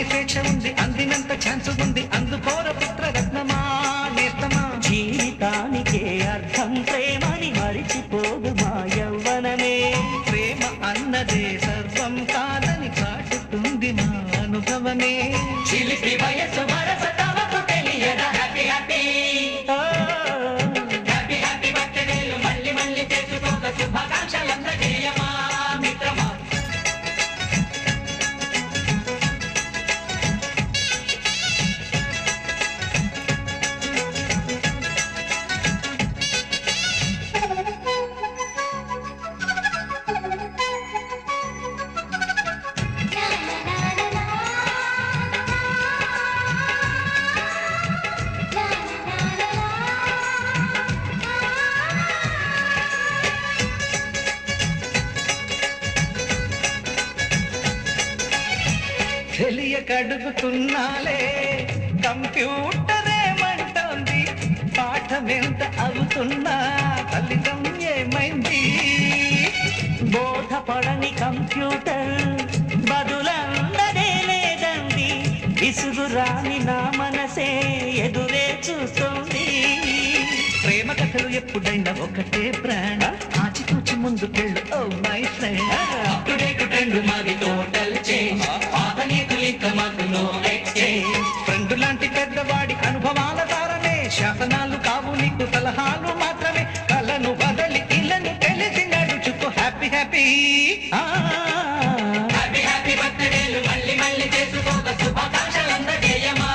ఆపలేని స్వేచ్ఛ ఉంది, అందినంత ఛాన్స్ ఉంది, అందుకోర పుత్ర రత్నమా నేస్తమా. జీవితానికే అర్థం ప్రేమని మరిచిపోదు మా యవ్వనమే. ప్రేమ అన్నదే సర్వం కాదని చాటుతుంది మా అనుభవమే. చిలిపి వయసు వరస తమకు తెలియదా. హ్యాపీ హ్యాపీ హ్యాపీ హ్యాపీ బర్త్డేలు మళ్ళీ మళ్ళీ చేసుకోక శుభాకాంక్షలందజేయమా మిత్రమా. తెలియకడుగుతున్నాలే కంప్యూటర్ ఏమంటోంది, పాఠమెంత అవుతున్నా ఫలితం ఏమైంది. బోధపడని కంప్యూటర్ బదులందదే లేదండి. విసుగురాని నా మనసే ఎదురే చూస్తుంది. ప్రేమ కథలు ఎప్పుడైనా ఒకటే ప్రాణ, ఆచితూచి ముందుకెళ్ళు oh my friend. Update trend మాది టోటల్ చేంజ్. ఫ్రెండ్ లాంటి పెద్దవాడి అనుభవాల ద్వారానే, శాసనాలు కావు నీకు సలహాలు మాత్రమే. కలను బదలి ఇళ్ళను తెలిసి నడుచుకో హ్యాపీ హ్యాపీ. హ్యాపీ హ్యాపీ బర్త్డేలు మళ్ళీ మళ్ళీ చేసుకోక శుభాకాంక్షలందజేయమా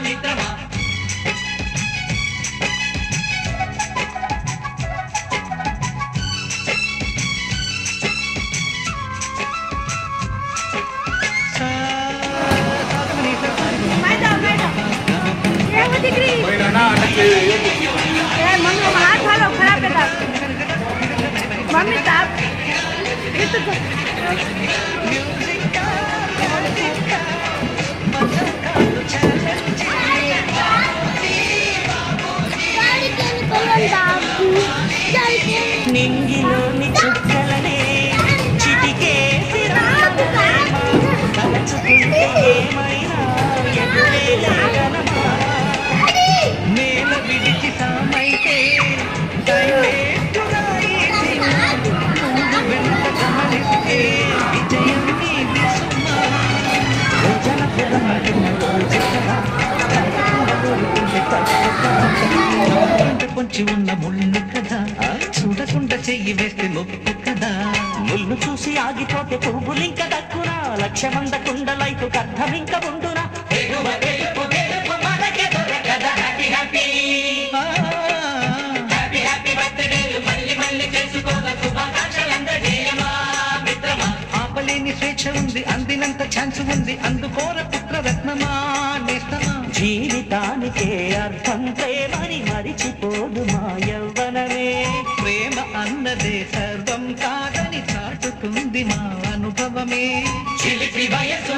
మిత్రమా. मम्मी हाथ वालों खराब है मम्मी साहब నింగిలోని చుక్కలనే చిటికేసి తలచుకుంటే ఏమైనా ఎదురే లేగనమా. నేల విడిచి సామైతే ముందు వెంట గమనిస్తే విజయం నీది సుమా. పొంచి ఉన్న ముళ్ళు కదా, చూడకుండా చెయ్యి వేస్తే మొక్కు కదా. ముళ్ళు చూసి ఆగిపోతే పువ్వులింక దక్కునా. లక్ష్యమందకుండా లైఫ్ అర్థం ఇంక ఉండునా. ఆపలేని స్వేచ్ఛ ఉంది, అందినంత ఛాన్స్ ఉంది, అందుకోర పుత్ర రత్నమా నేస్తమా. జీవితానికే అర్థం ప్రేమని మరిచిపోదు మా యవ్వనమే. ప్రేమ అన్నదే సర్వం కాదని చాటుతుంది మా అనుభవమే. చిలిపి వయసు